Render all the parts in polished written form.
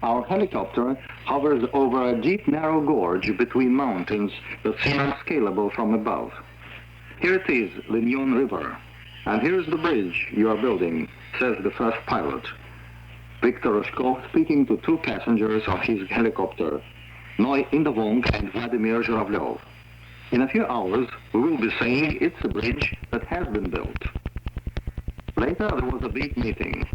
our helicopter hovers over a deep, narrow gorge between mountains that seem unscalable from above. Here it is, the Nyon River, and here's the bridge you are building, says the first pilot. Viktor Rojkov speaking to two passengers of his helicopter, Noy Indavong and Vladimir Zhuravlev. In a few hours, we will be saying it's a bridge that has been built. Later, there was a big meeting.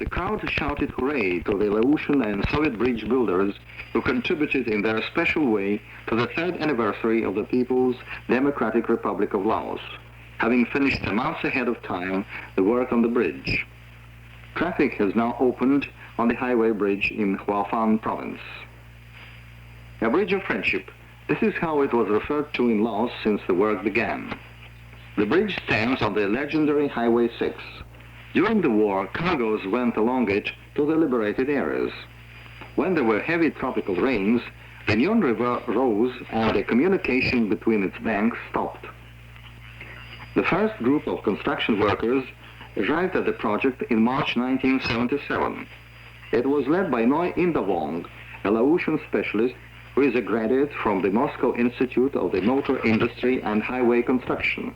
The crowd shouted hooray to the Laotian and Soviet bridge builders who contributed in their special way to the third anniversary of the People's Democratic Republic of Laos, having finished a month ahead of time the work on the bridge. Traffic has now opened on the highway bridge in Hua Phan province. A bridge of friendship. This is how it was referred to in Laos since the work began. The bridge stands on the legendary Highway 6. During the war, cargoes went along it to the liberated areas. When there were heavy tropical rains, the Nyon River rose and the communication between its banks stopped. The first group of construction workers arrived at the project in March 1977. It was led by Noy Indavong, a Laotian specialist who is a graduate from the Moscow Institute of the Motor Industry and Highway Construction,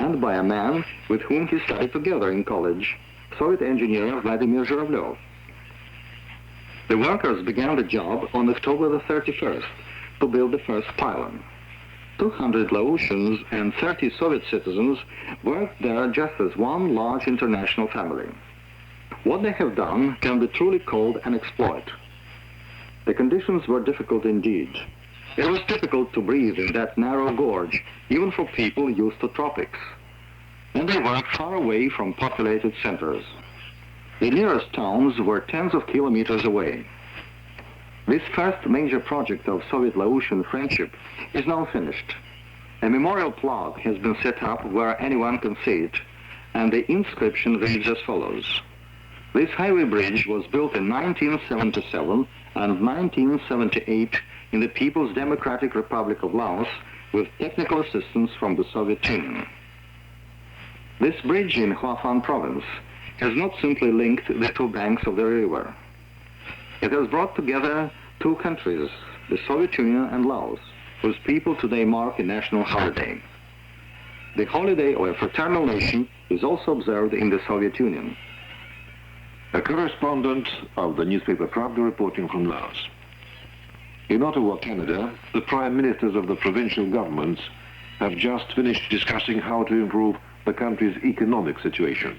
and by a man with whom he studied together in college, Soviet engineer Vladimir Zhuravlev. The workers began the job on October the 31st to build the first pylon. 200 Laotians and 30 Soviet citizens worked there just as one large international family. What they have done can be truly called an exploit. The conditions were difficult indeed. It was difficult to breathe in that narrow gorge, even for people used to tropics. And they worked far away from populated centers. The nearest towns were tens of kilometers away. This first major project of Soviet-Laotian friendship is now finished. A memorial plaque has been set up where anyone can see it, and the inscription reads as follows. This highway bridge was built in 1977 and 1978 in the People's Democratic Republic of Laos with technical assistance from the Soviet Union. This bridge in Hua Phan province has not simply linked the two banks of the river. It has brought together two countries, the Soviet Union and Laos, whose people today mark a national holiday. The holiday of a fraternal nation is also observed in the Soviet Union. A correspondent of the newspaper Pravda reporting from Laos. In Ottawa, Canada, the prime ministers of the provincial governments have just finished discussing how to improve the country's economic situation.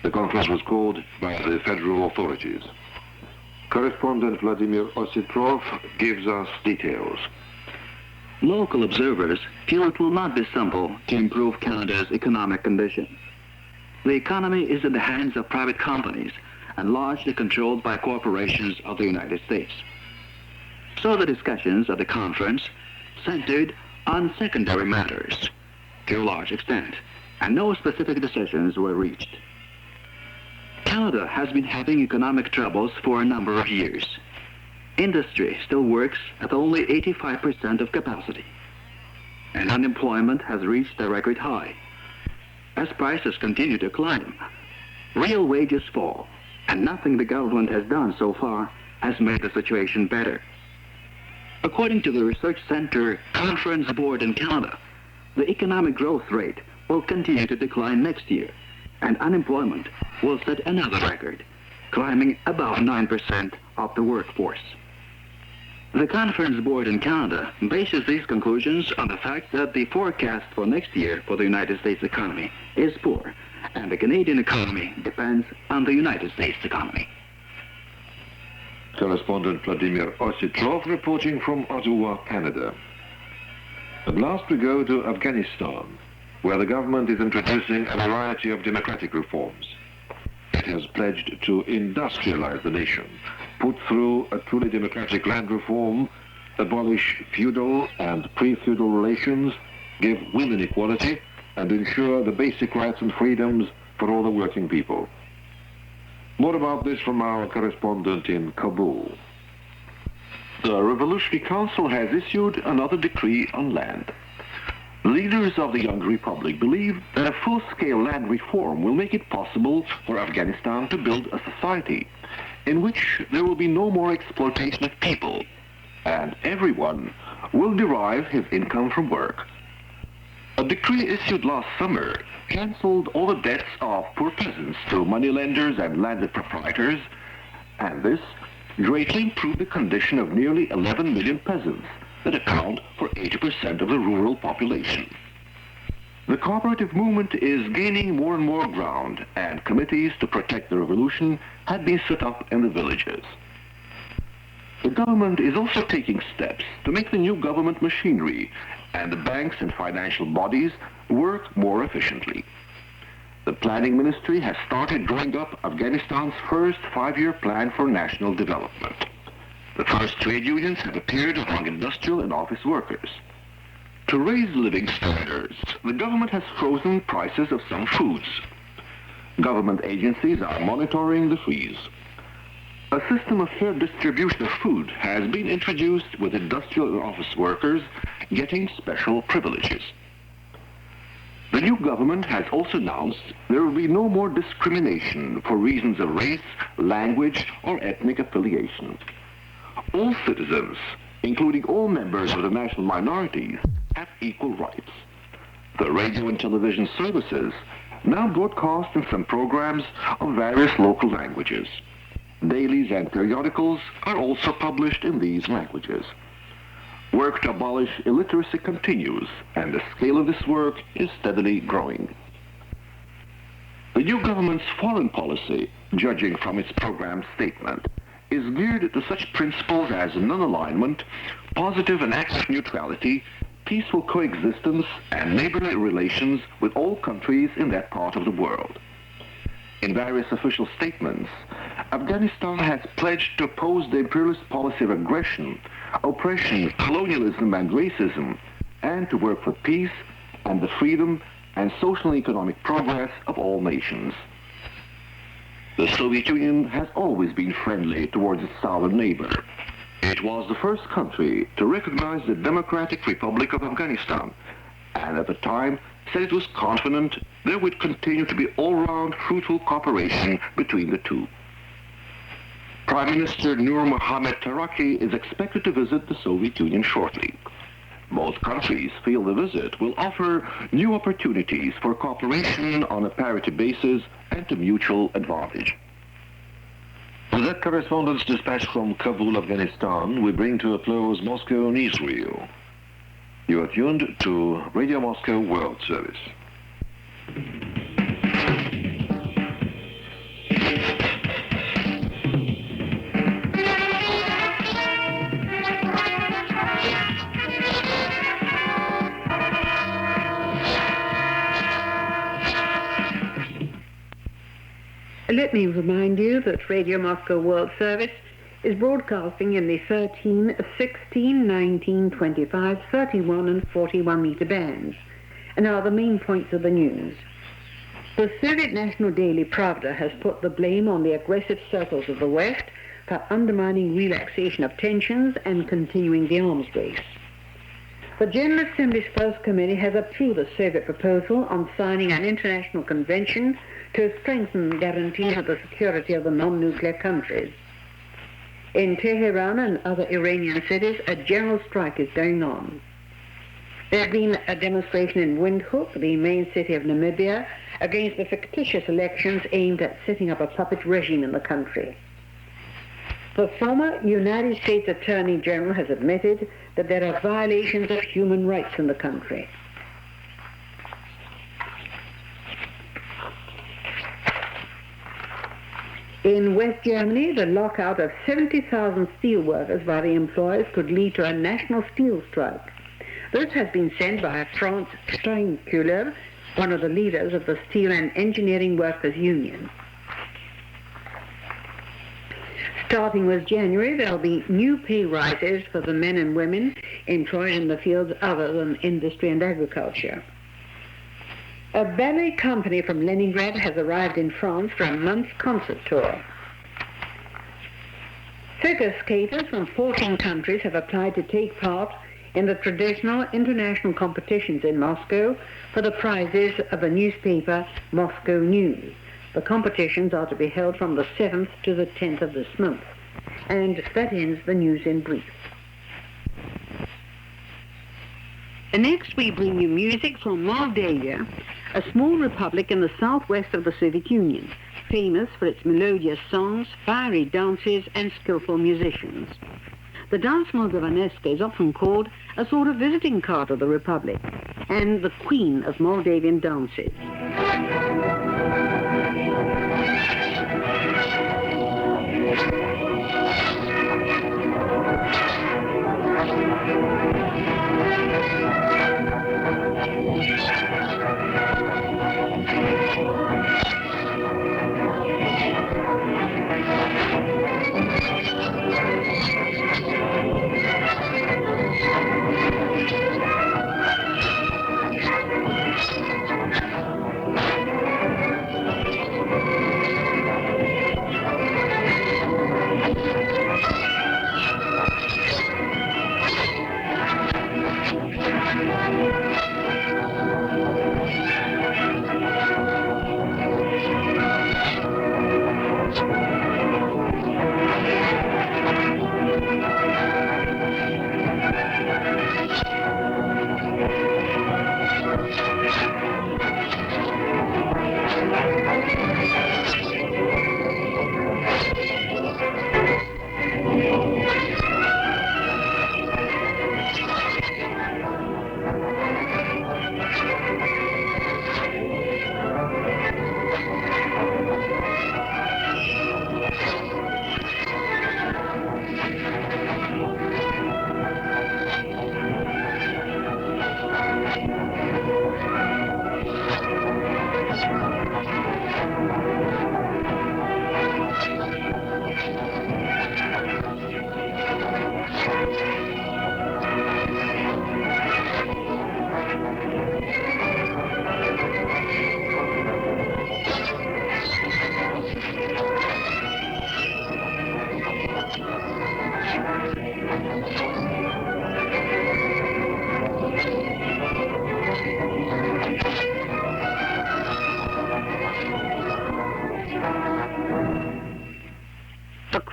The conference was called by the federal authorities. Correspondent Vladimir Ositrov gives us details. Local observers feel it will not be simple to improve Canada's economic condition. The economy is in the hands of private companies and largely controlled by corporations of the United States. So the discussions at the conference centered on secondary matters to a large extent, and no specific decisions were reached. Canada has been having economic troubles for a number of years. Industry still works at only 85% of capacity, and unemployment has reached a record high. As prices continue to climb, real wages fall, and nothing the government has done so far has made the situation better. According to the Research Center Conference Board in Canada, the economic growth rate will continue to decline next year, and unemployment will set another record, climbing above 9% of the workforce. The Conference Board in Canada bases these conclusions on the fact that the forecast for next year for the United States economy is poor, and the Canadian economy depends on the United States economy. Correspondent Vladimir Ositrov reporting from Ottawa, Canada. At last we go to Afghanistan, where the government is introducing a variety of democratic reforms. It has pledged to industrialize the nation, put through a truly democratic land reform, abolish feudal and pre-feudal relations, give women equality, and ensure the basic rights and freedoms for all the working people. More about this from our correspondent in Kabul. The Revolutionary Council has issued another decree on land. Leaders of the young republic believe that a full-scale land reform will make it possible for Afghanistan to build a society in which there will be no more exploitation of people, and everyone will derive his income from work. A decree issued last summer cancelled all the debts of poor peasants to moneylenders and landed proprietors, and this greatly improved the condition of nearly 11 million peasants that account for 80% of the rural population. The cooperative movement is gaining more and more ground, and committees to protect the revolution had been set up in the villages. The government is also taking steps to make the new government machinery and the banks and financial bodies work more efficiently. The Planning Ministry has started drawing up Afghanistan's first 5-year plan for national development. The first trade unions have appeared among industrial and office workers. To raise living standards, the government has frozen prices of some foods. Government agencies are monitoring the freeze. A system of fair distribution of food has been introduced, with industrial and office workers getting special privileges. The new government has also announced there will be no more discrimination for reasons of race, language, or ethnic affiliation. All citizens, including all members of the national minorities, have equal rights. The radio and television services now broadcast in some programs of various local languages. Dailies and periodicals are also published in these languages. Work to abolish illiteracy continues, and the scale of this work is steadily growing. The new government's foreign policy, judging from its program statement, is geared to such principles as non-alignment, positive and active neutrality, peaceful coexistence, and neighborly relations with all countries in that part of the world. In various official statements, Afghanistan has pledged to oppose the imperialist policy of aggression, oppression, colonialism, and racism, and to work for peace and the freedom and social and economic progress of all nations. The Soviet Union has always been friendly towards its southern neighbor. It was the first country to recognize the Democratic Republic of Afghanistan, and at the time said it was confident there would continue to be all-round fruitful cooperation between the two. Prime Minister Nur Mohammad Taraki is expected to visit the Soviet Union shortly. Both countries feel the visit will offer new opportunities for cooperation on a parity basis and to mutual advantage. With that correspondence dispatched from Kabul, Afghanistan, we bring to a close Moscow Newsreel. You are tuned to Radio Moscow World Service. Let me remind you that Radio Moscow World Service is broadcasting in the 13, 16, 19, 25, 31 and 41 meter bands, and are the main points of the news. The Soviet national daily Pravda has put the blame on the aggressive circles of the West for undermining relaxation of tensions and continuing the arms race. The General Assembly's First Committee has approved the Soviet proposal on signing an international convention to strengthen guarantees of the security of the non-nuclear countries. In Tehran and other Iranian cities, a general strike is going on. There has been a demonstration in Windhoek, the main city of Namibia, against the fictitious elections aimed at setting up a puppet regime in the country. The former United States Attorney General has admitted that there are violations of human rights in the country. In West Germany, the lockout of 70,000 steel workers by the employers could lead to a national steel strike. This has been said by Franz Steinkuhler, one of the leaders of the Steel and Engineering Workers Union. Starting with January, there will be new pay rises for the men and women employed in the fields other than industry and agriculture. A ballet company from Leningrad has arrived in France for a month's concert tour. Figure skaters from 14 countries have applied to take part in the traditional international competitions in Moscow for the prizes of the newspaper Moscow News. The competitions are to be held from the 7th to the 10th of this month. And that ends the news in brief. Next, we bring you music from Moldavia, a small republic in the southwest of the Soviet Union, famous for its melodious songs, fiery dances, and skillful musicians. The dance Moldovanesca is often called a sort of visiting card of the republic and the queen of Moldavian dances.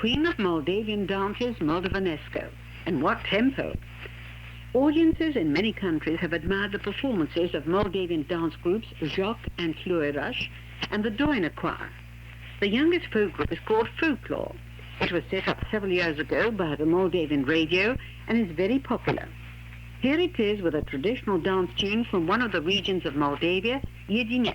Queen of Moldavian dances, Moldovanesco. And what tempo! Audiences in many countries have admired the performances of Moldavian dance groups Joc and Flueraș and the Doina Choir. The youngest folk group is called Folklore. It was set up several years ago by the Moldavian radio and is very popular. Here it is with a traditional dance tune from one of the regions of Moldavia, Yedinet.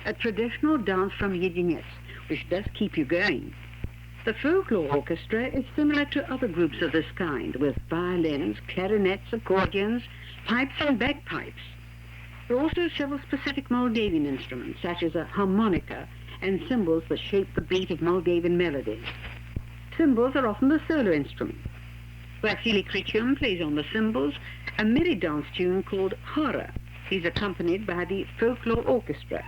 a traditional dance from Yidinets, which does keep you going. The folklore orchestra is similar to other groups of this kind, with violins, clarinets, accordions, pipes and bagpipes. There are also several specific Moldavian instruments, such as a harmonica and cymbals that shape the beat of Moldavian melodies. Cymbals are often the solo instrument. Vasily Krichum plays on the cymbals a merry dance tune called Hora. He's accompanied by the folklore orchestra.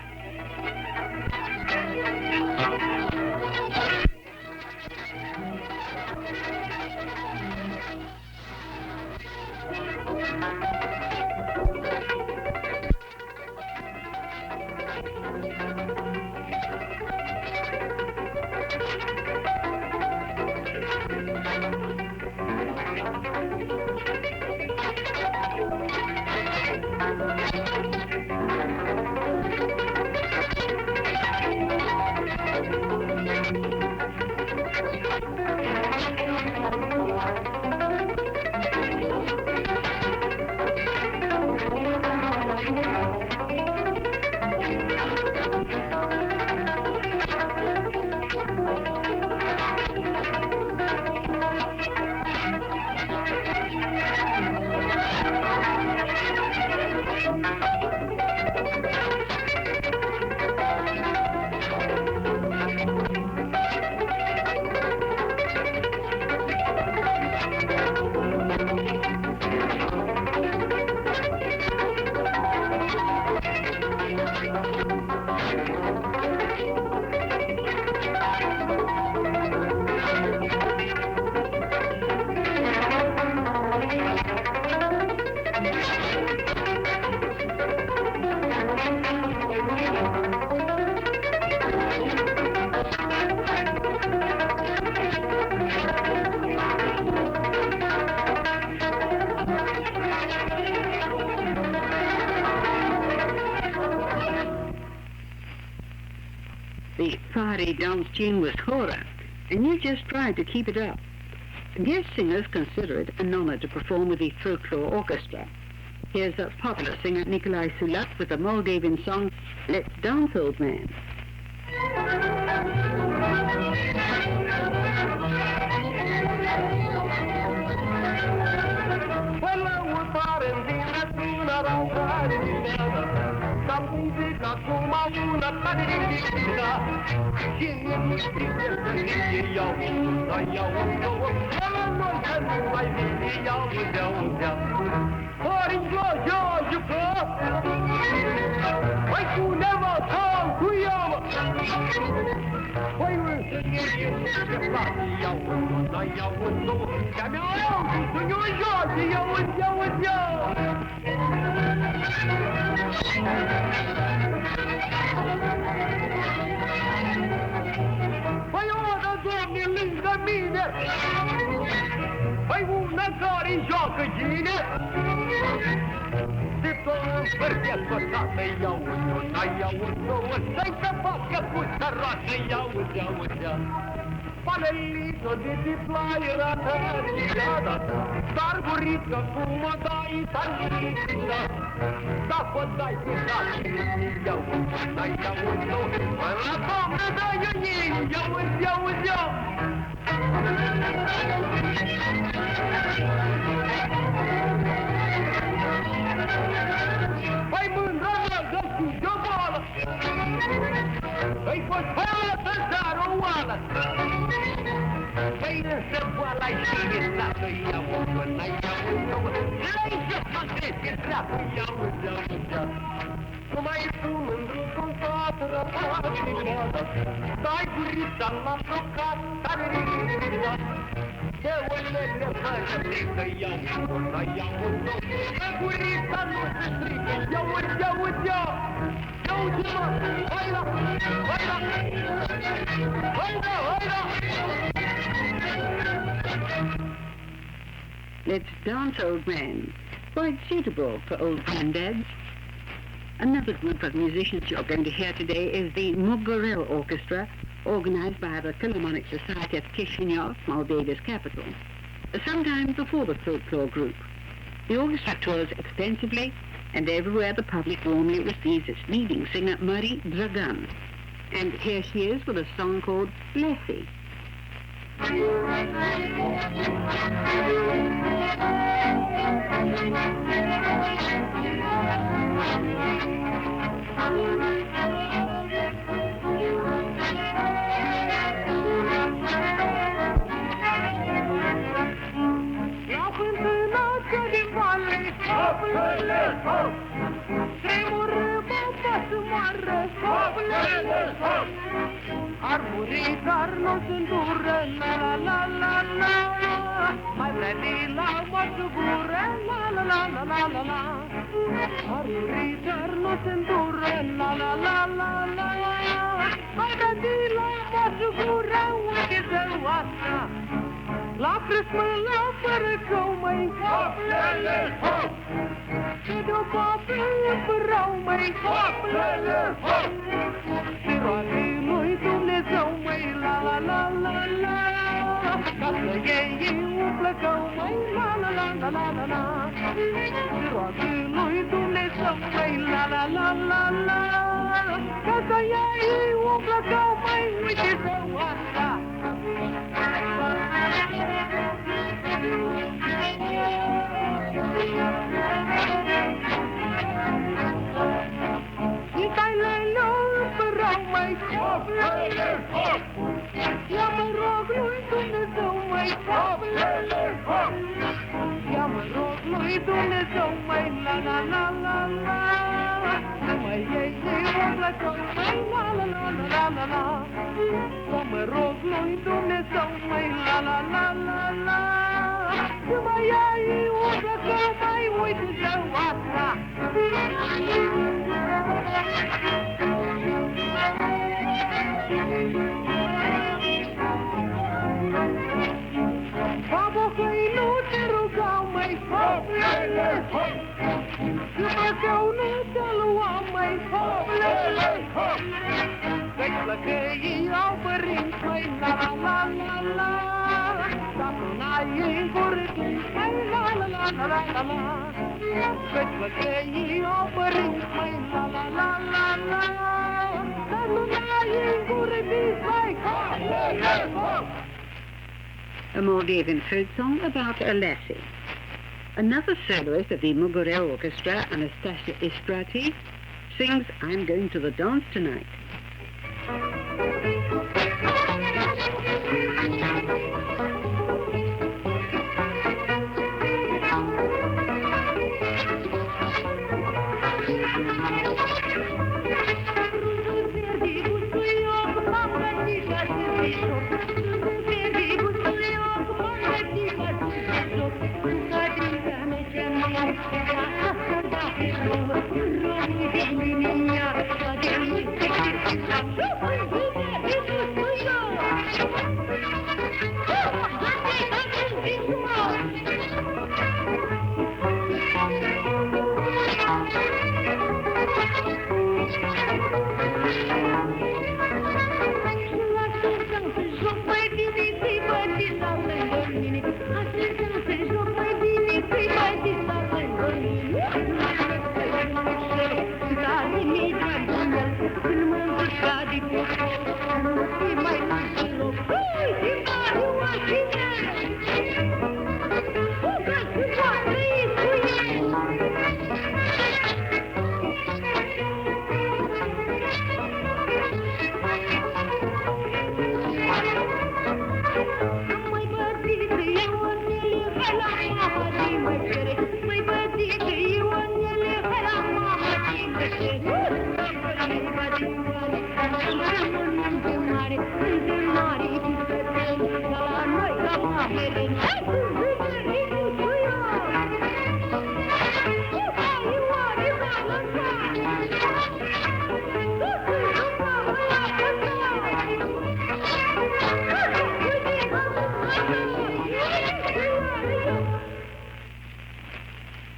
The fiery dance tune was Hora, and you just tried to keep it up. Guest singers consider it an honor to perform with the folklore orchestra. Here's a popular singer, Nikolai Sulat, with the Moldavian song, Let's Dance, Old Man. Păi una care joacă gine, de tot împărțea toată, iau-o, iau-o, să-i să facă cu săroată, iau-o. Palelito de tiplaira tăriada, dar gurică cum o dai tăriada, dacă dai pe dai, iau-o, până la doamnă dai eu, iau-o. Păi mândră mă găsi de-o boală, păi fost boală să zară o oală, păi însă boala-i și e dacă iau-o, până iau-o, le-ai să mă crezi, dracu, iau-o. Numai tu mândru cu toată răpățineada, dai gurița la tocat, tăriada, de ulele fără că iau-o, că gurița nu se strică, iau-o, iau-o-mă, hai la! Let's Dance, Old Man, quite suitable for old granddads. Another group of musicians you're going to hear today is the Mugorel Orchestra, organized by the Philharmonic Society of Chisinau, Moldavia's capital, sometime before the folklore group. The orchestra tours extensively and everywhere the public warmly receives its leading singer, Murray Dragan. And here she is with a song called Blessy. Ar muri dar nu sunt dură, la la la la la. Mai veni la moțu gură, la la la la la la la. Ar muri dar nu sunt dură, la la la la la. Mai veni la moțu gură, uite zău asta. La crâsmă, la fărăcău, măi, hoplele, hop! Și după părău, măi, hoplele, hop! Și roade lui Dumnezeu, măi, la la la la la. Ca să iei un plăcău, măi, la la la la la la la. Și roade lui Dumnezeu, măi, la la la la la. Ca să iei un plăcău, măi, uite zău asta. Ia mă rog lui Dumnezeu, măi, hoplele, hop! Ia mă rog lui Dumnezeu, măi, la la la la la. Să mă iei o plăcău, măi, la la la la la la. Să mă rog lui Dumnezeu, măi, la la la la la. Să mă iei o plăcău, măi, uite zău asta. Babo, că-i nu te rugau, măi, hoplele, hop! Dumnezeu nu te lua, măi, hoplele, hop! Căci plăcăii au părinți, măi, la la la la la. Dacă n-ai în curățânt, măi, la la la la la la la. Căci plăcăii au părinți, măi, la la la la la. Dacă n-ai în curățânt, măi, hoplele, hop! A Moldavian folk song about a lassie. Another soloist of the Mugurel Orchestra, Anastasia Istrati, sings I'm Going to the Dance Tonight.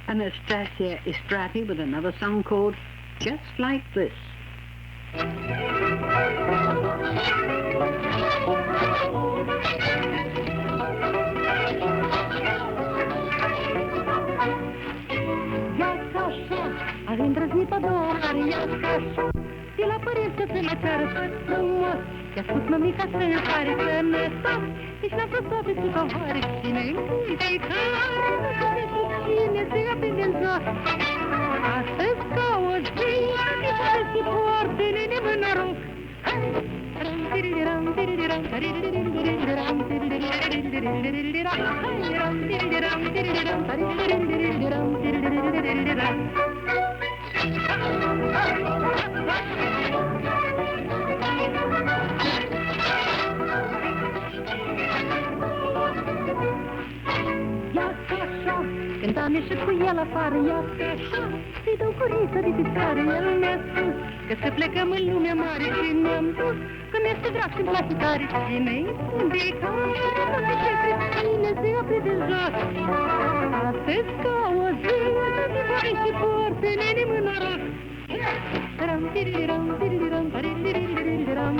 Anastasia Istrati with another song called Just Like This. Ia-ți așa, Și la părinți să mă ceară tot frumos. Te-a spus mămica să ne pare sănătos. Deci n-am vrut să cu covoare. Cine-i multe care nu se vede cine se aprinde în jos. Astăzi ca o zi, și pare să poarte nene în noroc. Ram tiriram tiriram tiriram tiriram tiriram tiriram tiriram. Când am ieșit cu el afară, ia-ți așa, să-i dau curiță de picioare. El mi-a spus că să plecăm în lumea mare și ne-am dus, că mi-este drag și-mi place tare. Cine-i indicat, nu se știe cine se apre de jos. Astăzi ca o zi, de voi și poarte nenim în noroc. Ram tiriram tiriram tiriram tiriram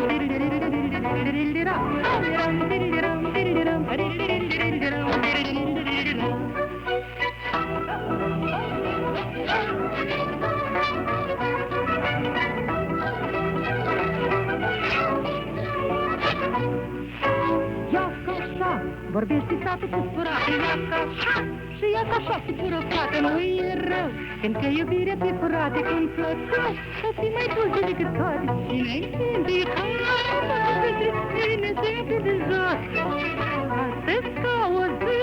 vorbește tată cu furată, ia-ți așa, și ia-ți așa cu pură fată, nu-i e rău, când că iubirea pe furate când plăcău, să fii mai dulce decât toate. Cine-i indicat, nu se cine se aprinde jos. Astăzi ca o zi,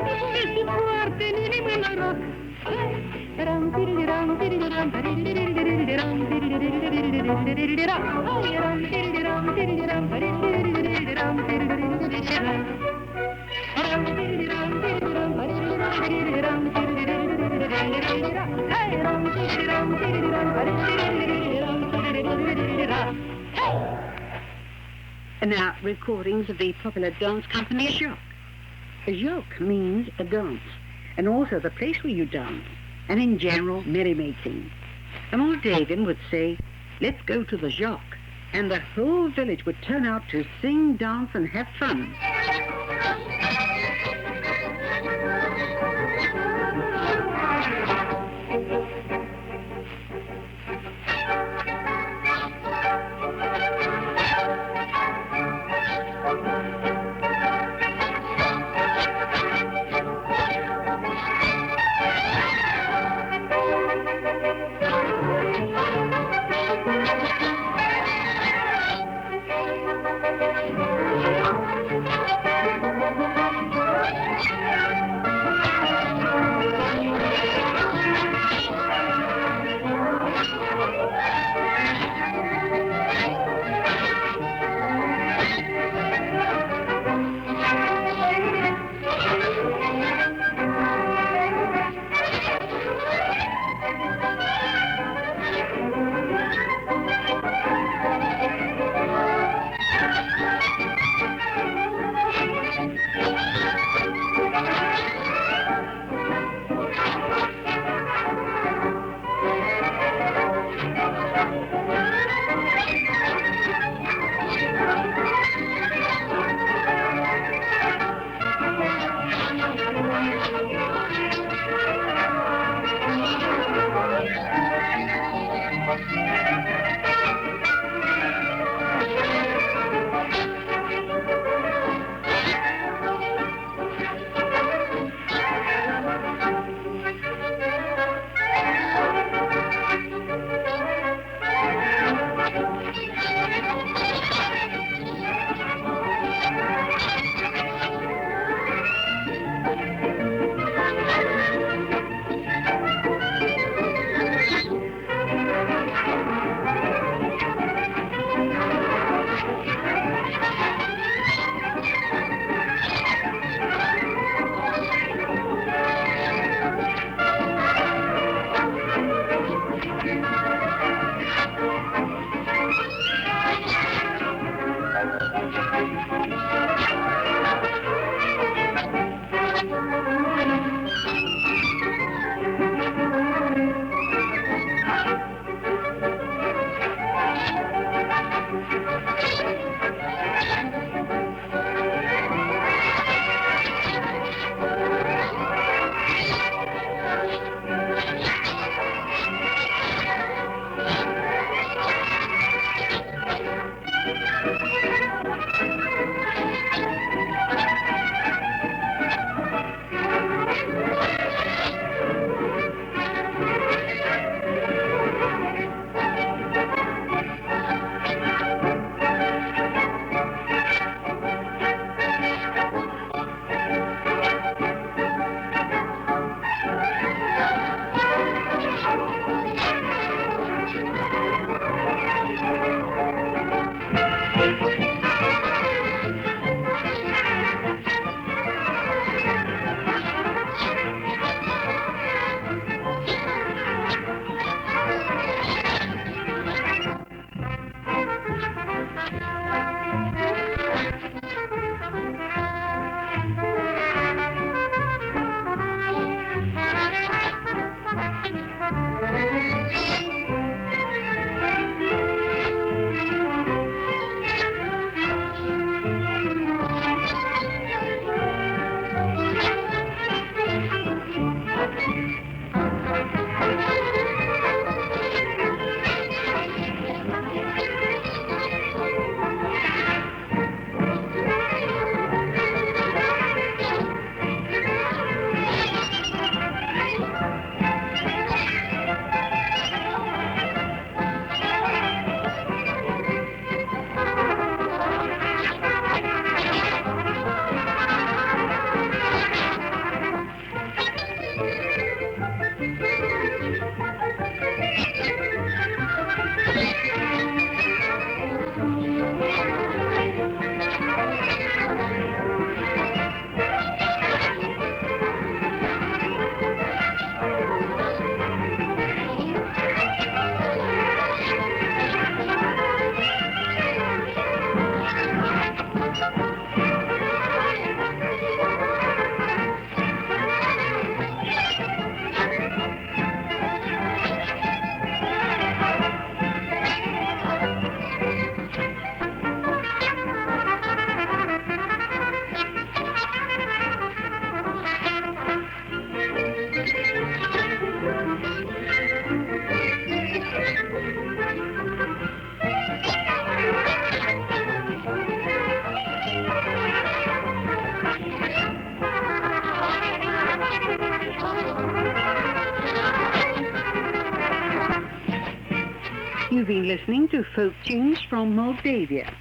de voi și poarte nenim în noroc. Ram tiriram tiriram tiriram tiriram tiriram tiriram tiriram. Now, recordings of the popular dance company Jock. Jock means a dance, and also the place where you dance, and in general, merrymaking. And old David would say, let's go to the Jock, and the whole village would turn out to sing, dance, and have fun. You've been listening to folk tunes from Moldavia.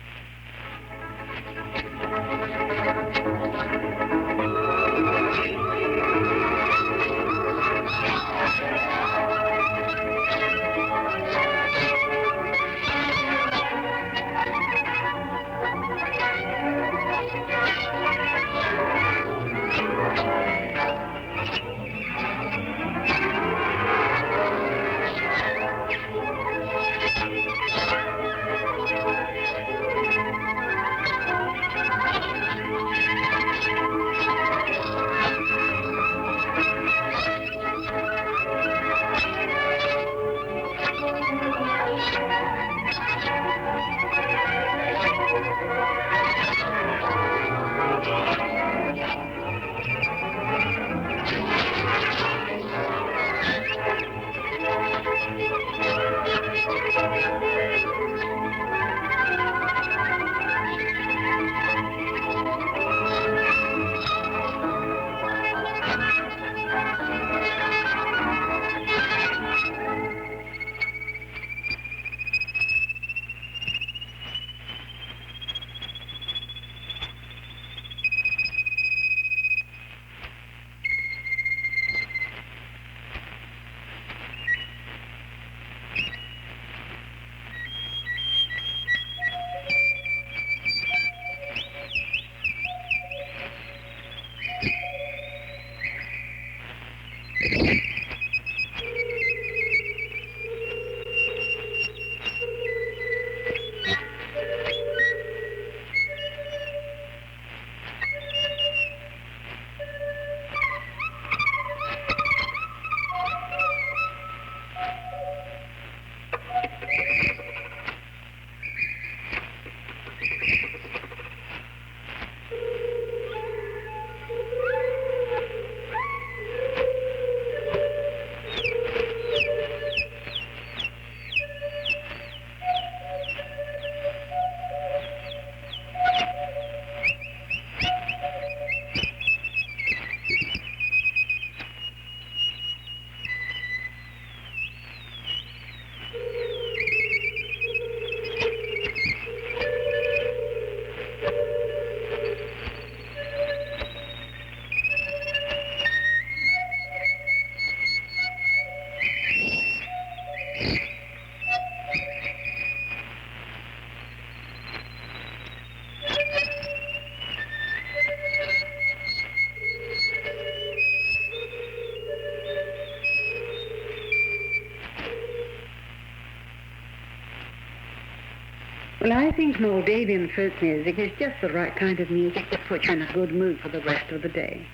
Well, I think Moldavian folk music is just the right kind of music to put you in a good mood for the rest of the day.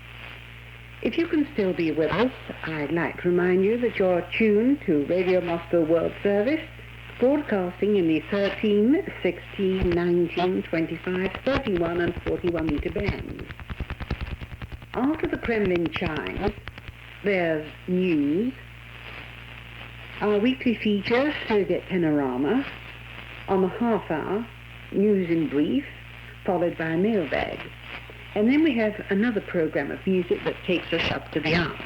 If you can still be with us, I'd like to remind you that you're tuned to Radio Moscow World Service, broadcasting in the 13, 16, 19, 25, 31 and 41 meter bands. After the Kremlin chimes, there's news, our weekly feature, Soviet Panorama. On the half hour, news in brief, followed by a mailbag. And then we have another program of music that takes us up to the hour.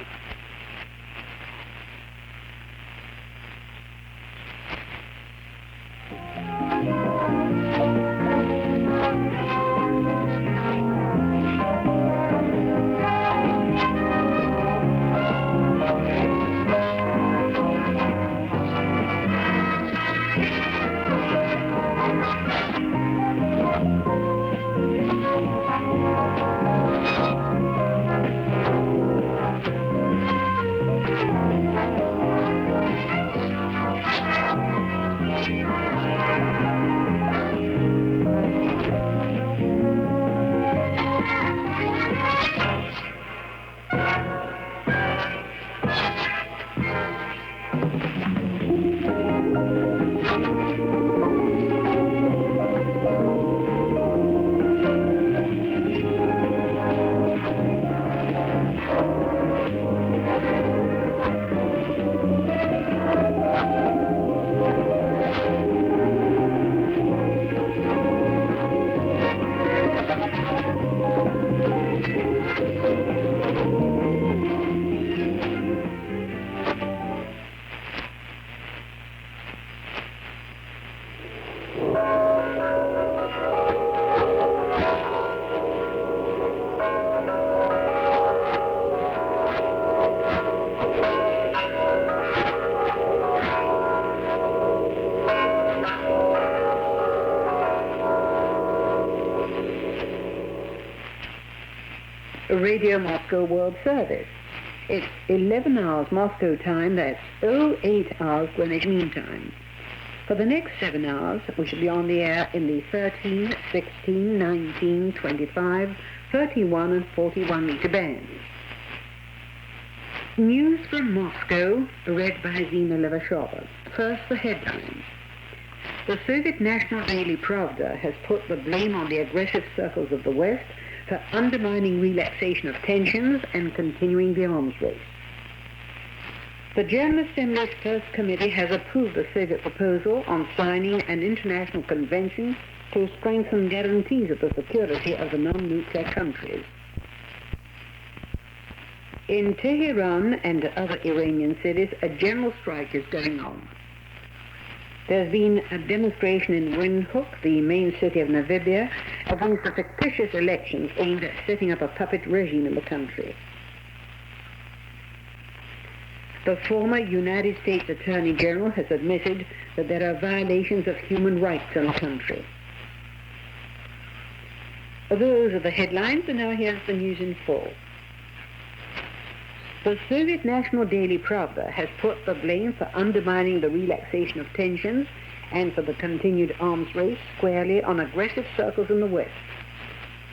Radio Moscow World Service. It's 11 hours Moscow time, that's 08 hours Greenwich Mean Time. For the next 7 hours, we shall be on the air in the 13, 16, 19, 25, 31 and 41 meter bands. News from Moscow, read by Zina Levashova. First, the headlines. The Soviet National Daily Pravda has put the blame on the aggressive circles of the West for undermining relaxation of tensions and continuing the arms race. The General Assembly's First Committee has approved the Soviet proposal on signing an international convention to strengthen guarantees of the security of the non-nuclear countries. In Tehran and other Iranian cities, a general strike is going on. There's been a demonstration in Windhoek, the main city of Namibia, against the fictitious elections aimed at setting up a puppet regime in the country. The former United States Attorney General has admitted that there are violations of human rights in the country. Those are the headlines, and now here's the news in full. The Soviet National Daily Pravda has put the blame for undermining the relaxation of tensions and for the continued arms race squarely on aggressive circles in the West.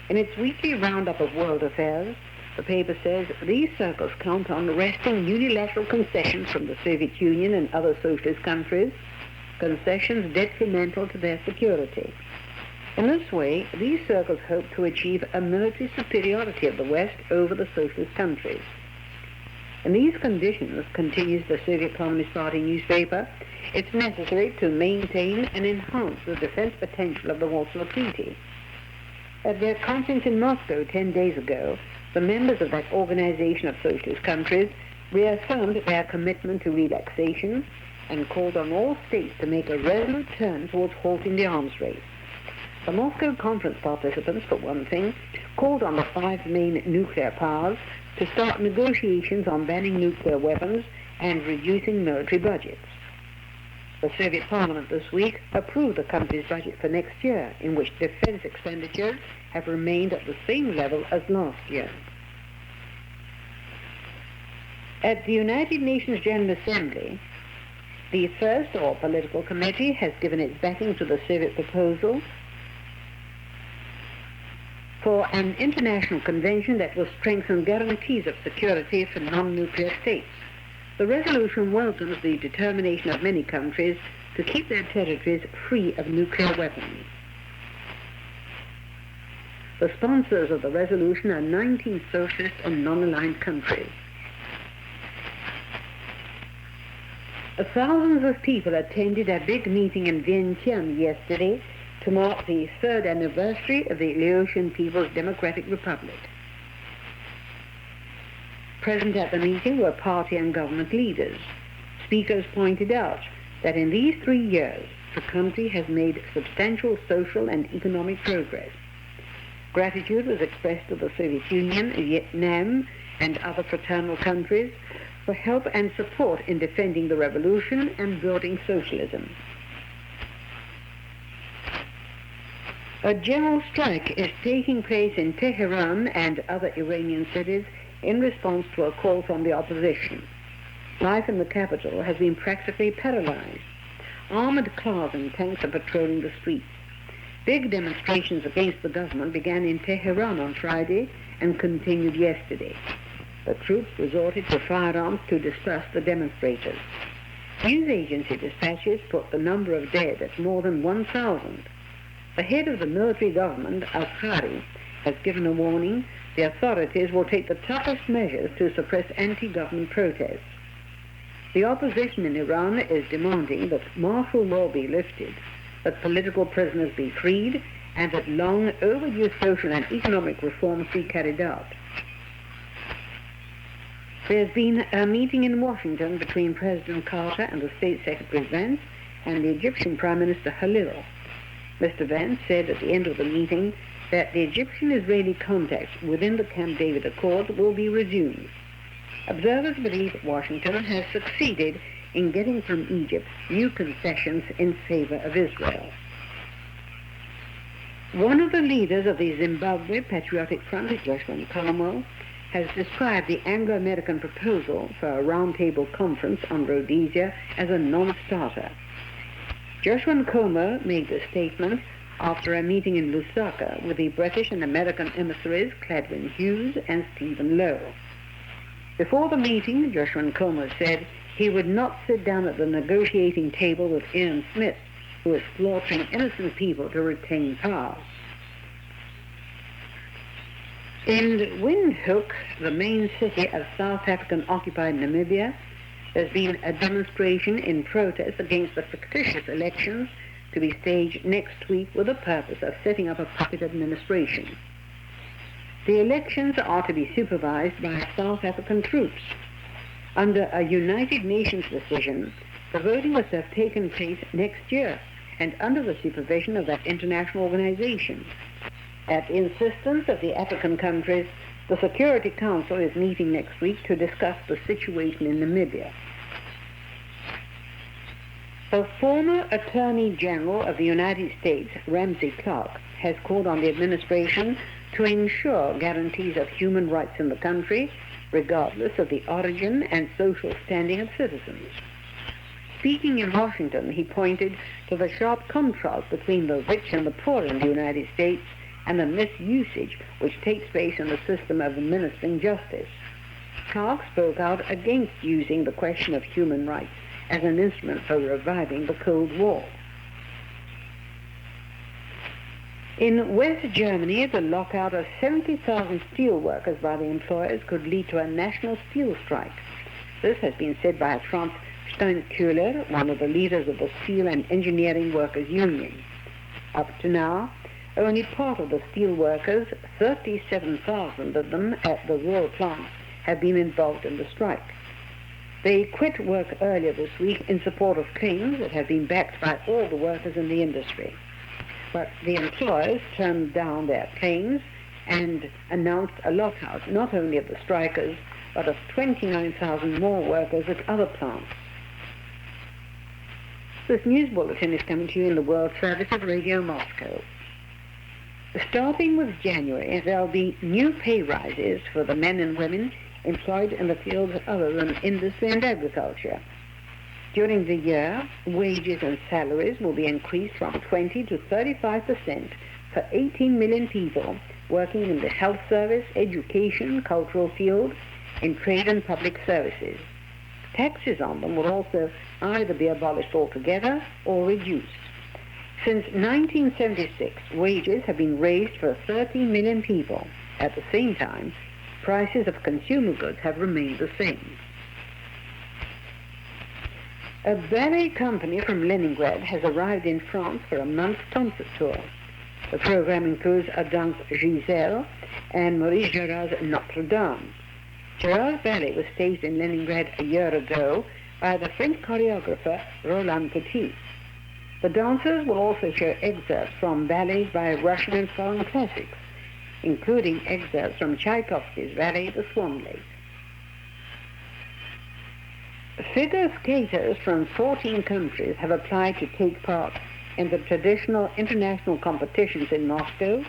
In its weekly roundup of world affairs, the paper says these circles count on wresting unilateral concessions from the Soviet Union and other socialist countries, concessions detrimental to their security. In this way, these circles hope to achieve a military superiority of the West over the socialist countries. In these conditions, continues the Soviet Communist Party newspaper, it's necessary to maintain and enhance the defense potential of the Warsaw Treaty. At their conference in Moscow 10 days ago, the members of that organization of socialist countries reaffirmed their commitment to relaxation and called on all states to make a resolute turn towards halting the arms race. The Moscow conference participants, for one thing, called on the 5 main nuclear powers to start negotiations on banning nuclear weapons and reducing military budgets. The Soviet Parliament this week approved the country's budget for next year, in which defense expenditures have remained at the same level as last year. At the United Nations General Assembly, the First or Political Committee has given its backing to the Soviet proposal for an international convention that will strengthen guarantees of security for non-nuclear states. The resolution welcomes the determination of many countries to keep their territories free of nuclear weapons. The sponsors of the resolution are 19 socialist and non-aligned countries. Thousands of people attended a big meeting in Vientiane yesterday to mark the 3rd anniversary of the Laotian People's Democratic Republic. Present at the meeting were party and government leaders. Speakers pointed out that in these 3 years, the country has made substantial social and economic progress. Gratitude was expressed to the Soviet Union, Vietnam, and other fraternal countries for help and support in defending the revolution and building socialism. A general strike is taking place in Tehran and other Iranian cities in response to a call from the opposition. Life in the capital has been practically paralyzed. Armored cars and tanks are patrolling the streets. Big demonstrations against the government began in Tehran on Friday and continued yesterday. The troops resorted to firearms to disperse the demonstrators. News agency dispatches put the number of dead at more than 1,000. The head of the military government, Ashari, has given a warning the authorities will take the toughest measures to suppress anti-government protests. The opposition in Iran is demanding that martial law be lifted, that political prisoners be freed, and that long overdue social and economic reforms be carried out. There's been a meeting in Washington between President Carter and the State Secretary Vance and the Egyptian Prime Minister Halil. Mr. Vance said at the end of the meeting that the Egyptian-Israeli contacts within the Camp David Accord will be resumed. Observers believe Washington has succeeded in getting from Egypt new concessions in favor of Israel. One of the leaders of the Zimbabwe Patriotic Front, Joshua Nkomo, has described the Anglo-American proposal for a roundtable conference on Rhodesia as a non-starter. Joshua Nkomo made the statement after a meeting in Lusaka with the British and American emissaries Cladwin Hughes and Stephen Lowe. Before the meeting, Joshua Nkomo said he would not sit down at the negotiating table with Ian Smith, who is slaughtering innocent people to retain power. In Windhoek, the main city of South African-occupied Namibia, there's been a demonstration in protest against the fictitious elections to be staged next week with the purpose of setting up a puppet administration. The elections are to be supervised by South African troops. Under a United Nations decision, the voting was to have taken place next year and under the supervision of that international organization. At the insistence of the African countries, the Security Council is meeting next week to discuss the situation in Namibia. The former Attorney General of the United States, Ramsey Clark, has called on the administration to ensure guarantees of human rights in the country, regardless of the origin and social standing of citizens. Speaking in Washington, he pointed to the sharp contrast between the rich and the poor in the United States and the misusage which takes place in the system of administering justice. Clark spoke out against using the question of human rights as an instrument for reviving the Cold War. In West Germany, the lockout of 70,000 steel workers by the employers could lead to a national steel strike. This has been said by Franz Steinköhler, one of the leaders of the Steel and Engineering Workers Union. Up to now, only part of the steel workers, 37,000 of them at the Ruhr plants, have been involved in the strike. They quit work earlier this week in support of claims that have been backed by all the workers in the industry. But the employers turned down their claims and announced a lockout, not only of the strikers, but of 29,000 more workers at other plants. This news bulletin is coming to you in the World Service of Radio Moscow. Starting with January, there will be new pay rises for the men and women employed in the fields other than industry and agriculture. During the year, wages and salaries will be increased from 20 to 35% for 18 million people working in the health service, education, cultural fields, in trade and public services. Taxes on them will also either be abolished altogether or reduced. Since 1976, wages have been raised for 30 million people. At the same time, prices of consumer goods have remained the same. A ballet company from Leningrad has arrived in France for a month's concert tour. The program includes a danse Giselle and Maurice Jarrett's Notre Dame. Jarrett's ballet was staged in Leningrad a year ago by the French choreographer Roland Petit. The dancers will also show excerpts from ballets by Russian and foreign classics, including excerpts from Tchaikovsky's ballet The Swan Lake. Figure skaters from 14 countries have applied to take part in the traditional international competitions in Moscow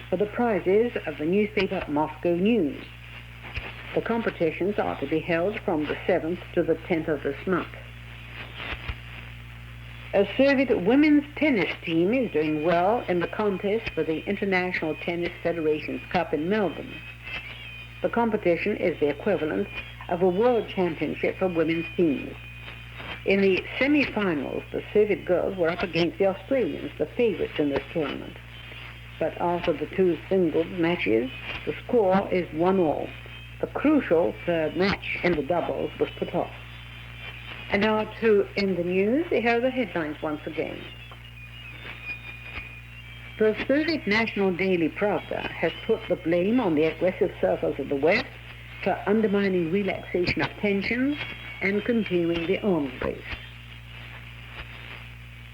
for the prizes of the newspaper Moscow News. The competitions are to be held from the 7th to the 10th of this month. A Soviet women's tennis team is doing well in the contest for the International Tennis Federation's Cup in Melbourne. The competition is the equivalent of a world championship for women's teams. In the semi-finals, the Soviet girls were up against the Australians, the favorites in this tournament. But after the two singles matches, the score is 1-1. The crucial third match in the doubles was put off. And now to end the news, here are the headlines once again. The Soviet national daily Pravda has put the blame on the aggressive circles of the West for undermining relaxation of tensions and continuing the arms race.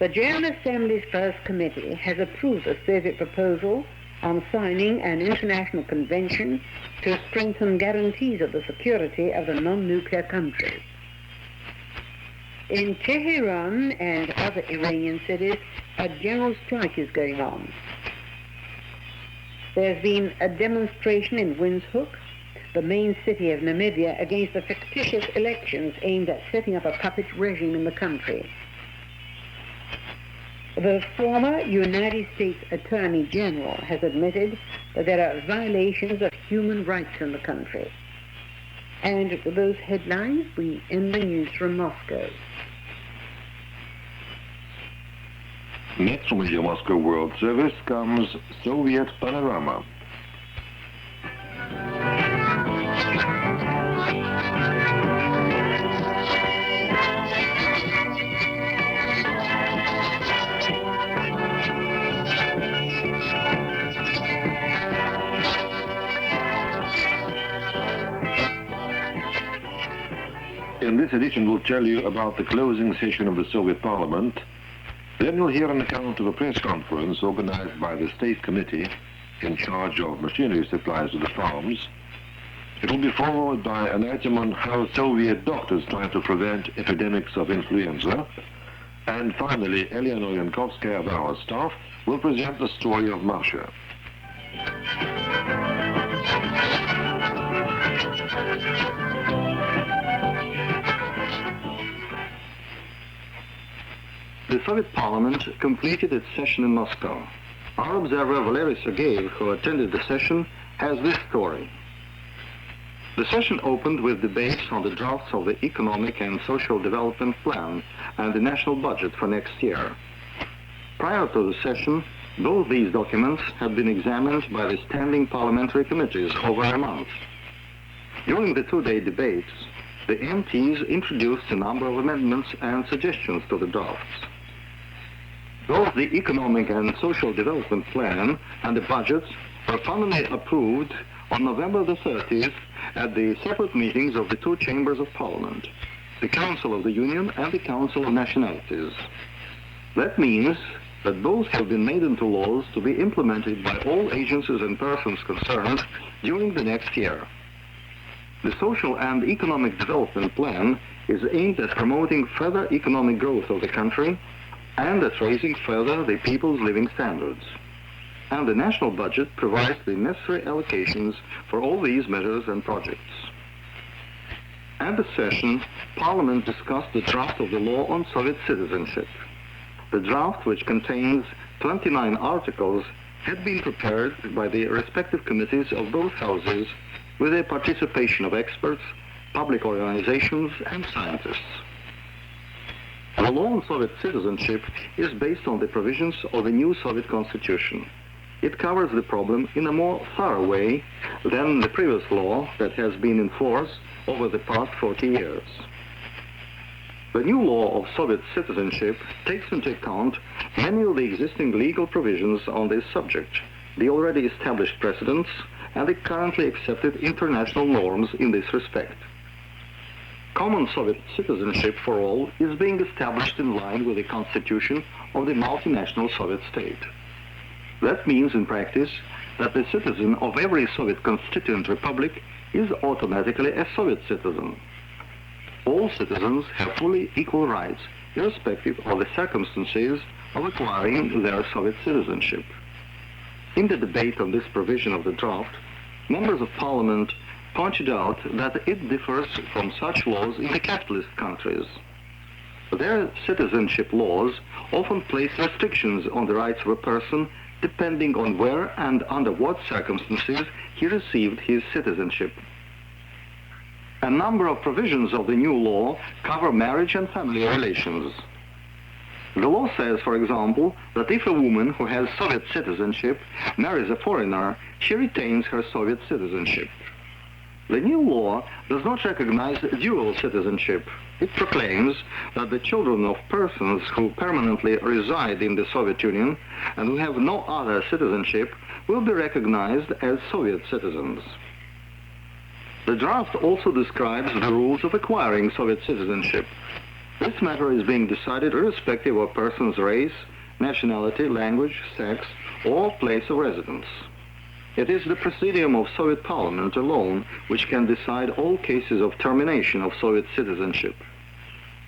The General Assembly's First Committee has approved the Soviet proposal on signing an international convention to strengthen guarantees of the security of the non-nuclear countries. In Tehran and other Iranian cities, a general strike is going on. There's been a demonstration in Windhoek, the main city of Namibia, against the fictitious elections aimed at setting up a puppet regime in the country. The former United States Attorney General has admitted that there are violations of human rights in the country. And with those headlines, we end the news from Moscow. Next from Radio Moscow World Service comes Soviet Panorama. In this edition, we'll tell you about the closing session of the Soviet Parliament. Then you'll hear an account of a press conference organized by the State Committee in charge of machinery supplies to the farms. It will be followed by an item on how Soviet doctors try to prevent epidemics of influenza. And finally, Eleanor Yankovskaya of our staff will present the story of Masha. The Soviet Parliament completed its session in Moscow. Our observer Valery Sergeyev, who attended the session, has this story. The session opened with debates on the drafts of the Economic and Social Development Plan and the national budget for next year. Prior to the session, both these documents had been examined by the standing parliamentary committees over a month. During the two-day debates, the MPs introduced a number of amendments and suggestions to the drafts. Both the Economic and Social Development Plan and the budget were finally approved on November the 30th at the separate meetings of the two chambers of Parliament, the Council of the Union and the Council of Nationalities. That means that both have been made into laws to be implemented by all agencies and persons concerned during the next year. The Social and Economic Development Plan is aimed at promoting further economic growth of the country and at raising further the people's living standards. And the national budget provides the necessary allocations for all these measures and projects. At the session, Parliament discussed the draft of the law on Soviet citizenship. The draft, which contains 29 articles, had been prepared by the respective committees of both houses with the participation of experts, public organizations, and scientists. The law on Soviet citizenship is based on the provisions of the new Soviet Constitution. It covers the problem in a more thorough way than the previous law that has been in force over the past 40 years. The new law of Soviet citizenship takes into account many of the existing legal provisions on this subject, the already established precedents, and the currently accepted international norms in this respect. Common Soviet citizenship for all is being established in line with the constitution of the multinational Soviet state. That means in practice that the citizen of every Soviet constituent republic is automatically a Soviet citizen. All citizens have fully equal rights, irrespective of the circumstances of acquiring their Soviet citizenship. In the debate on this provision of the draft, members of Parliament pointed out that it differs from such laws in the capitalist countries. Their citizenship laws often place restrictions on the rights of a person depending on where and under what circumstances he received his citizenship. A number of provisions of the new law cover marriage and family relations. The law says, for example, that if a woman who has Soviet citizenship marries a foreigner, she retains her Soviet citizenship. The new law does not recognize dual citizenship. It proclaims that the children of persons who permanently reside in the Soviet Union and who have no other citizenship will be recognized as Soviet citizens. The draft also describes the rules of acquiring Soviet citizenship. This matter is being decided irrespective of a person's race, nationality, language, sex, or place of residence. It is the Presidium of Soviet Parliament alone which can decide all cases of termination of Soviet citizenship.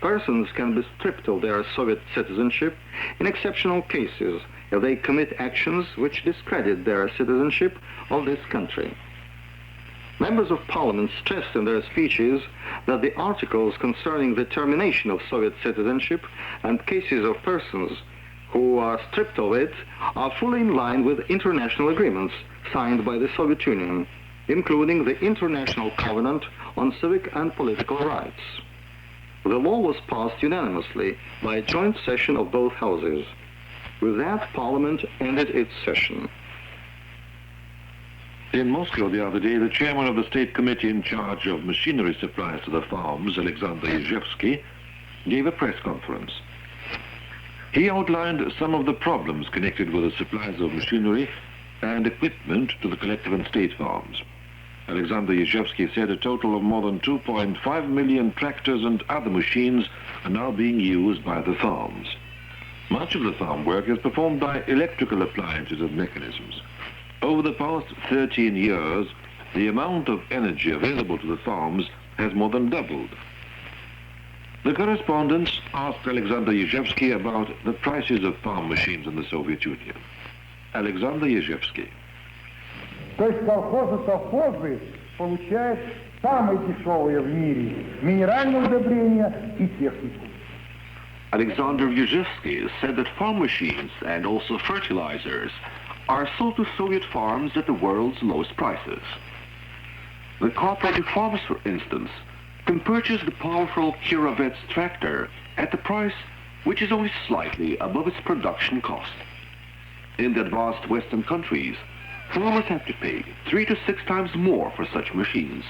Persons can be stripped of their Soviet citizenship in exceptional cases if they commit actions which discredit their citizenship of this country. Members of Parliament stressed in their speeches that the articles concerning the termination of Soviet citizenship and cases of persons who are stripped of it are fully in line with international agreements signed by the Soviet Union, including the International Covenant on Civic and Political Rights. The law was passed unanimously by a joint session of both houses. With that, Parliament ended its session. In Moscow the other day, the chairman of the State Committee in charge of machinery supplies to the farms, Alexander Izhevsky, gave a press conference. He outlined some of the problems connected with the supplies of machinery and equipment to the collective and state farms. Alexander Izhevsky said a total of more than 2.5 million tractors and other machines are now being used by the farms. Much of the farm work is performed by electrical appliances and mechanisms. Over the past 13 years, the amount of energy available to the farms has more than doubled. The correspondents asked Alexander Izhevsky about the prices of farm machines in the Soviet Union. Alexander Izhevsky. То есть колхозы получают самые дешевые в мире минеральные удобрения и технику. Alexander Yuzhevsky said that farm machines and also fertilizers are sold to Soviet farms at the world's lowest prices. The cooperative farmers, for instance, can purchase the powerful Kirovets tractor at the price which is only slightly above its production cost. In the advanced Western countries, farmers have to pay 3 to 6 times more for such machines.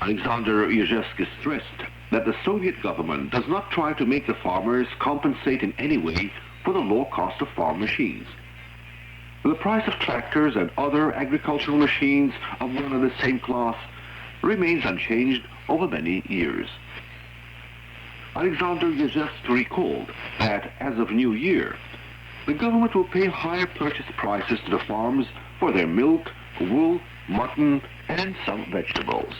Alexander Yuzhevsky stressed that the Soviet government does not try to make the farmers compensate in any way for the low cost of farm machines. The price of tractors and other agricultural machines of one and the same class remains unchanged over many years. Alexander Yuzhevsky recalled that as of New Year, the government will pay higher purchase prices to the farms for their milk, wool, mutton, and some vegetables.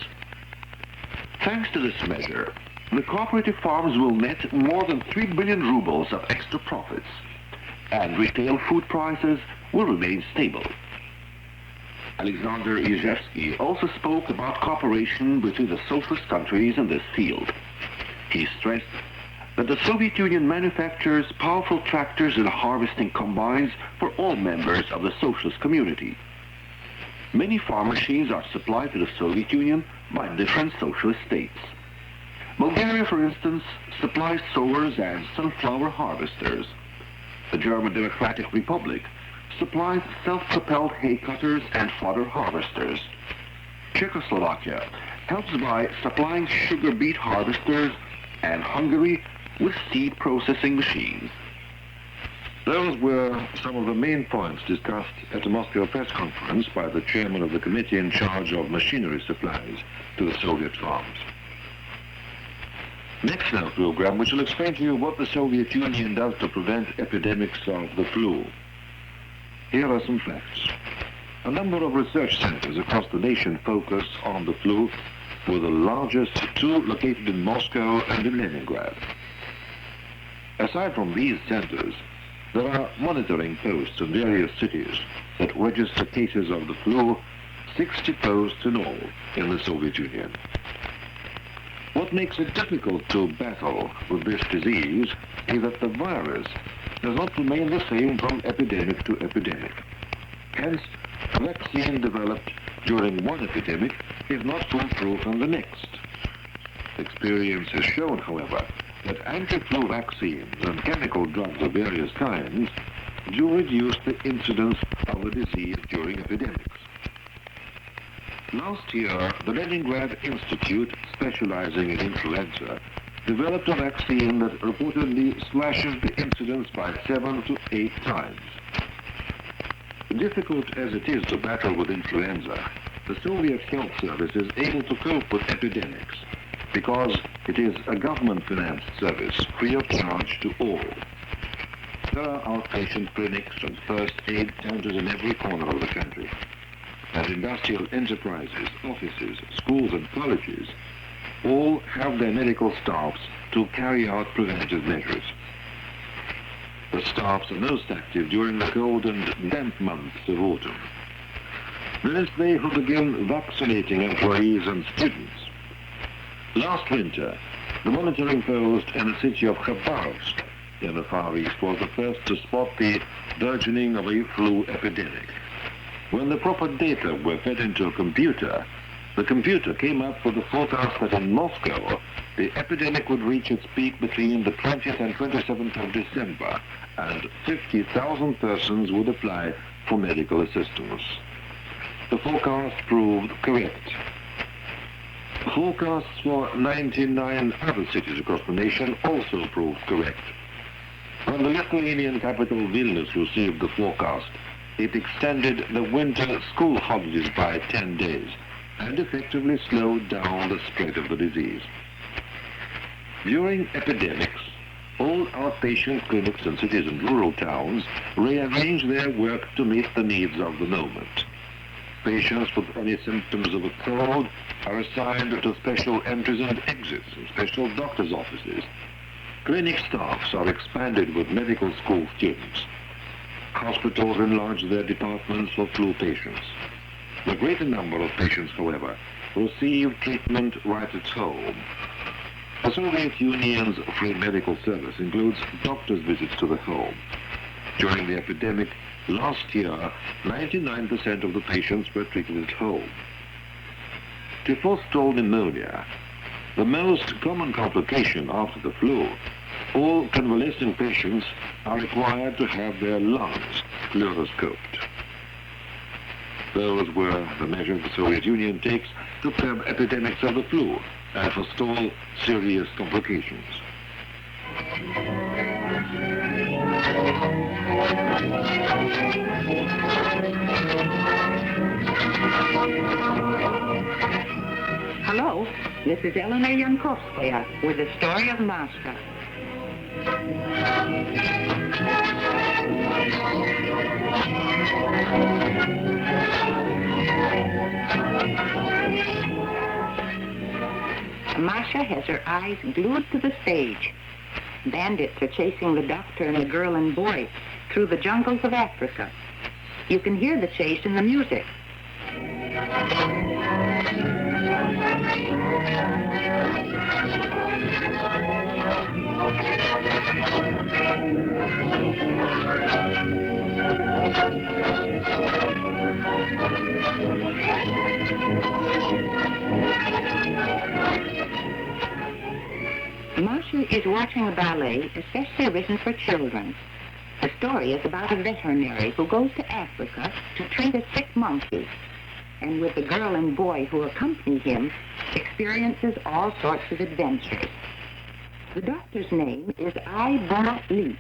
Thanks to this measure, the cooperative farms will net more than 3 billion rubles of extra profits, and retail food prices will remain stable. Alexander Izhevsky also spoke about cooperation between the socialist countries in this field. He stressed that the Soviet Union manufactures powerful tractors and harvesting combines for all members of the socialist community. Many farm machines are supplied to the Soviet Union by different socialist states. Bulgaria, for instance, supplies sowers and sunflower harvesters. The German Democratic Republic supplies self-propelled hay cutters and fodder harvesters. Czechoslovakia helps by supplying sugar beet harvesters, and Hungary with seed processing machines. Those were some of the main points discussed at the Moscow press conference by the chairman of the committee in charge of machinery supplies to the Soviet farms. Next in our program, we shall explain to you what the Soviet Union does to prevent epidemics of the flu. Here are some facts. A number of research centers across the nation focus on the flu, with the largest 2 located in Moscow and in Leningrad. Aside from these centers, there are monitoring posts in various cities that register cases of the flu, 60 posts in all in the Soviet Union. What makes it difficult to battle with this disease is that the virus does not remain the same from epidemic to epidemic. Hence, a vaccine developed during one epidemic is not foolproof in the next. Experience has shown, however, that anti-flu vaccines and chemical drugs of various kinds do reduce the incidence of the disease during epidemics. Last year, the Leningrad Institute, specializing in influenza, developed a vaccine that reportedly slashes the incidence by 7 to 8 times. Difficult as it is to battle with influenza, the Soviet Health Service is able to cope with epidemics because it is a government-financed service, free of charge to all. There are outpatient clinics and first aid centers in every corner of the country. And industrial enterprises, offices, schools and colleges all have their medical staffs to carry out preventative measures. The staffs are most active during the cold and damp months of autumn. There's they who begin vaccinating employees and students. Last winter, the monitoring post in the city of Khabarovsk in the Far East was the first to spot the burgeoning of a flu epidemic. When the proper data were fed into a computer, the computer came up with the forecast that in Moscow, the epidemic would reach its peak between the 20th and 27th of December, and 50,000 persons would apply for medical assistance. The forecast proved correct. Forecasts for 99 other cities across the nation also proved correct. When the Lithuanian capital Vilnius received the forecast, it extended the winter school holidays by 10 days and effectively slowed down the spread of the disease. During epidemics, all outpatient clinics in cities and rural towns rearrange their work to meet the needs of the moment. Patients with any symptoms of a cold are assigned to special entries and exits in special doctor's offices. Clinic staffs are expanded with medical school students. Hospitals enlarge their departments for flu patients. The greater number of patients, however, receive treatment right at home. The Soviet Union's free medical service includes doctor's visits to the home. During the epidemic last year, 99% of the patients were treated at home. To forestall pneumonia, the most common complication after the flu, all convalescing patients are required to have their lungs fluoroscoped. Those were the measures the Soviet Union takes to curb epidemics of the flu and forestall serious complications. Hello, this is Elena Yankovskaya with the story of Masha. Masha has her eyes glued to the stage. Bandits are chasing the doctor and the girl and boy through the jungles of Africa. You can hear the chase in the music. Masha is watching a ballet especially written for children. The story is about a veterinary who goes to Africa to treat a sick monkey, and with the girl and boy who accompany him, experiences all sorts of adventures. The doctor's name is Ibo Lee.